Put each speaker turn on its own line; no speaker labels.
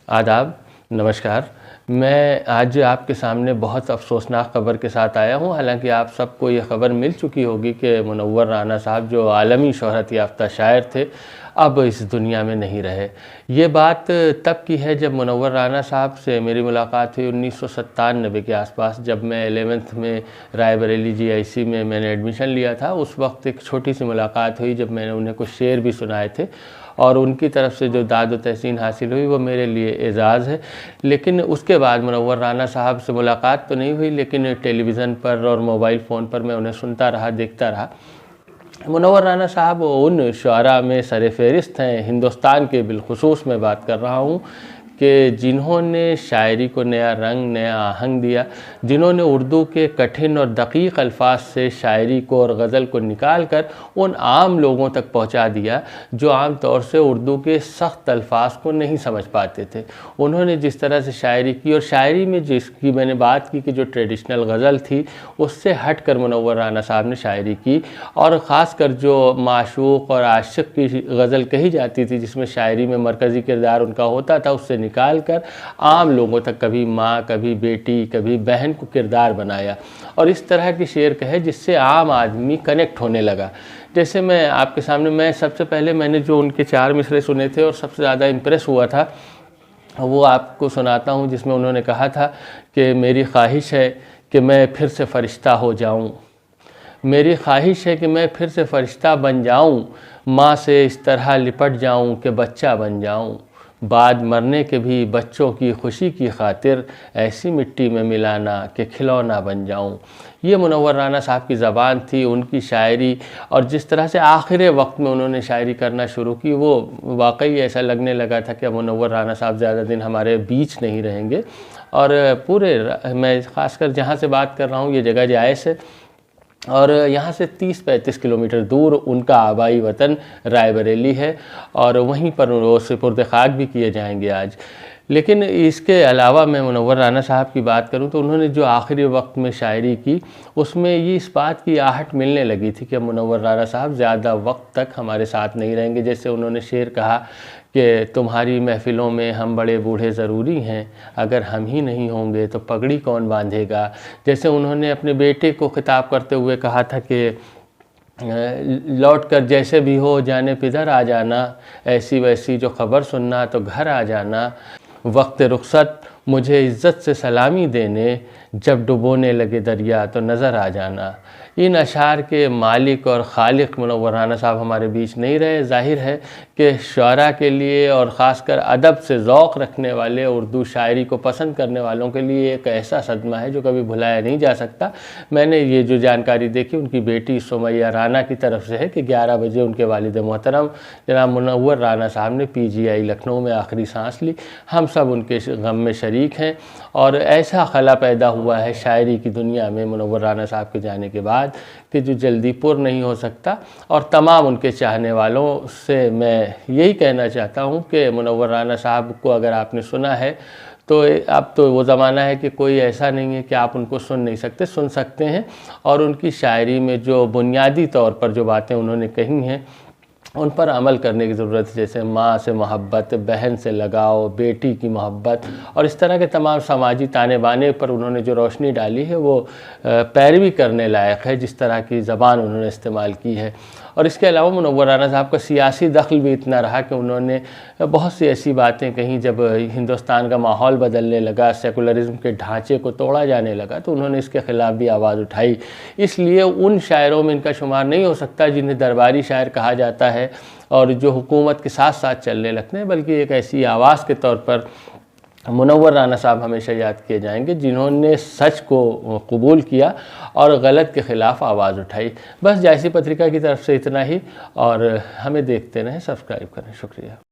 आदाब, नमस्कार। मैं आज आपके सामने बहुत अफ़सोसनाक ख़बर के साथ आया हूँ। हालांकि आप सबको ये ख़बर मिल चुकी होगी कि मुनव्वर राना साहब जो आलमी शोहरत याफ्ता शायर थे, अब इस दुनिया में नहीं रहे। ये बात तब की है जब मुनव्वर राना साहब से मेरी मुलाकात हुई 1997 के आसपास, जब मैं 11th में राय बरेली GIC में मैंने एडमिशन लिया था। उस वक्त एक छोटी सी मुलाकात हुई जब मैंने उन्हें कुछ शेर भी सुनाए थे और उनकी तरफ से जो दाद व तहसीन हासिल हुई वो मेरे लिए एज़ाज़ है। लेकिन उसके बाद मुनव्वर राना साहब से मुलाकात तो नहीं हुई, लेकिन टेलीविज़न पर और मोबाइल फ़ोन पर मैं उन्हें सुनता रहा, देखता रहा। मुनव्वर राना साहब उन शुआरा में सर फ़हरिस्त हैं, हिंदुस्तान के बिलख़ुसूस मैं बात कर रहा हूँ, कि जिन्होंने शायरी को नया रंग, नया आहंग दिया, जिन्होंने उर्दू के कठिन और दक़ीक़ अल्फाज से शायरी को और गज़ल को निकाल कर उन आम लोगों तक पहुंचा दिया जो आम तौर से उर्दू के सख्त अल्फाज को नहीं समझ पाते थे। उन्होंने जिस तरह से शायरी की, और शायरी में जिसकी मैंने बात की कि जो ट्रेडिशनल गज़ल थी, उससे हट कर मुनव्वर राना साहब ने शायरी की, और ख़ासकर जो माशूक़ और आशिक़ की गज़ल कही जाती थी, जिसमें शायरी में मरकज़ी किरदार उनका होता था, उससे निकाल कर आम लोगों तक कभी माँ, कभी बेटी, कभी बहन को किरदार बनाया, और इस तरह के शेर कहे जिससे आम आदमी कनेक्ट होने लगा। जैसे मैं आपके सामने, मैं सबसे पहले मैंने जो उनके 4 मिसरे सुने थे और सबसे ज़्यादा इम्प्रेस हुआ था वो आपको सुनाता हूँ, जिसमें उन्होंने कहा था कि मेरी ख्वाहिश है कि मैं फिर से फ़रिश्ता हो जाऊँ, मेरी ख्वाहिश है कि मैं फिर से फ़रिश्ता बन जाऊँ, माँ से इस तरह लिपट जाऊँ कि बच्चा बन जाऊँ, बाद मरने के भी बच्चों की खुशी की खातिर ऐसी मिट्टी में मिलाना कि खिलौना बन जाऊं। ये मुनव्वर राना साहब की ज़बान थी, उनकी शायरी, और जिस तरह से आखिर वक्त में उन्होंने शायरी करना शुरू की, वो वाकई ऐसा लगने लगा था कि मुनव्वर राना साहब ज़्यादा दिन हमारे बीच नहीं रहेंगे। और पूरे मैं ख़ासकर जहाँ से बात कर रहा हूँ, ये जगह जायस है, और यहाँ से 30-35 किलोमीटर दूर उनका आबाई वतन राय बरेली है, और वहीं पर वो सुपुर्द खाक भी किए जाएंगे आज। लेकिन इसके अलावा मैं मुनव्वर राना साहब की बात करूं तो उन्होंने जो आखिरी वक्त में शायरी की, उसमें ये इस बात की आहट मिलने लगी थी कि मुनव्वर राना साहब ज़्यादा वक्त तक हमारे साथ नहीं रहेंगे। जैसे उन्होंने शेर कहा कि तुम्हारी महफ़िलों में हम बड़े बूढ़े ज़रूरी हैं, अगर हम ही नहीं होंगे तो पगड़ी कौन बांधेगा। जैसे उन्होंने अपने बेटे को खिताब करते हुए कहा था कि लौट कर जैसे भी हो जाने पिधर आ जाना, ऐसी वैसी जो ख़बर सुनना तो घर आ जाना, वक्त रुखसत मुझे इज़्ज़त से सलामी देने, जब डुबोने लगे दरिया तो नज़र आ जाना। इन अशार के मालिक और खालिक मुनव्वर राना साहब हमारे बीच नहीं रहे। ज़ाहिर है कि शुआरा के लिए और ख़ासकर अदब से ज़ौक़ रखने वाले, उर्दू शायरी को पसंद करने वालों के लिए एक ऐसा सदमा है जो कभी भुलाया नहीं जा सकता। मैंने ये जो जानकारी देखी उनकी बेटी सुमैया राना की तरफ से है कि 11 बजे उनके वालिद मोहतरम जनाब मुनव्वर राना साहब ने PGI लखनऊ में आखिरी सांस ली। हम सब उनके गम में शरीक हैं, और ऐसा खला पैदा हुआ है शायरी की दुनिया में मुनव्वर राना साहब के जाने के बाद कि जो जल्दी पुर नहीं हो सकता। और तमाम उनके चाहने वालों से मैं यही कहना चाहता हूँ कि मुनव्वर राना साहब को अगर आपने सुना है तो अब तो वो ज़माना है कि कोई ऐसा नहीं है कि आप उनको सुन नहीं सकते, सुन सकते हैं। और उनकी शायरी में जो बुनियादी तौर पर जो बातें उन्होंने कही हैं उन पर अमल करने की ज़रूरत है। जैसे माँ से मोहब्बत, बहन से लगाव, बेटी की मोहब्बत, और इस तरह के तमाम समाजी ताने बाने पर उन्होंने जो रोशनी डाली है वो पैरवी करने लायक है, जिस तरह की ज़बान उन्होंने इस्तेमाल की है। और इसके अलावा मुनव्वर राना साहब का सियासी दखल भी इतना रहा कि उन्होंने बहुत सी ऐसी बातें कहीं जब हिंदुस्तान का माहौल बदलने लगा, सेकुलरिज़म के ढांचे को तोड़ा जाने लगा, तो उन्होंने इसके ख़िलाफ़ भी आवाज़ उठाई। इसलिए उन शायरों में इनका शुमार नहीं हो सकता जिन्हें दरबारी शायर कहा जाता है और जो हुकूमत के साथ साथ चलने लगते हैं, बल्कि एक ऐसी आवाज़ के तौर पर मुनव्वर राना साहब हमेशा याद किए जाएंगे जिन्होंने सच को कबूल किया और गलत के ख़िलाफ़ आवाज़ उठाई। बस जायसी पत्रिका की तरफ से इतना ही, और हमें देखते रहें, सब्सक्राइब करें। शुक्रिया।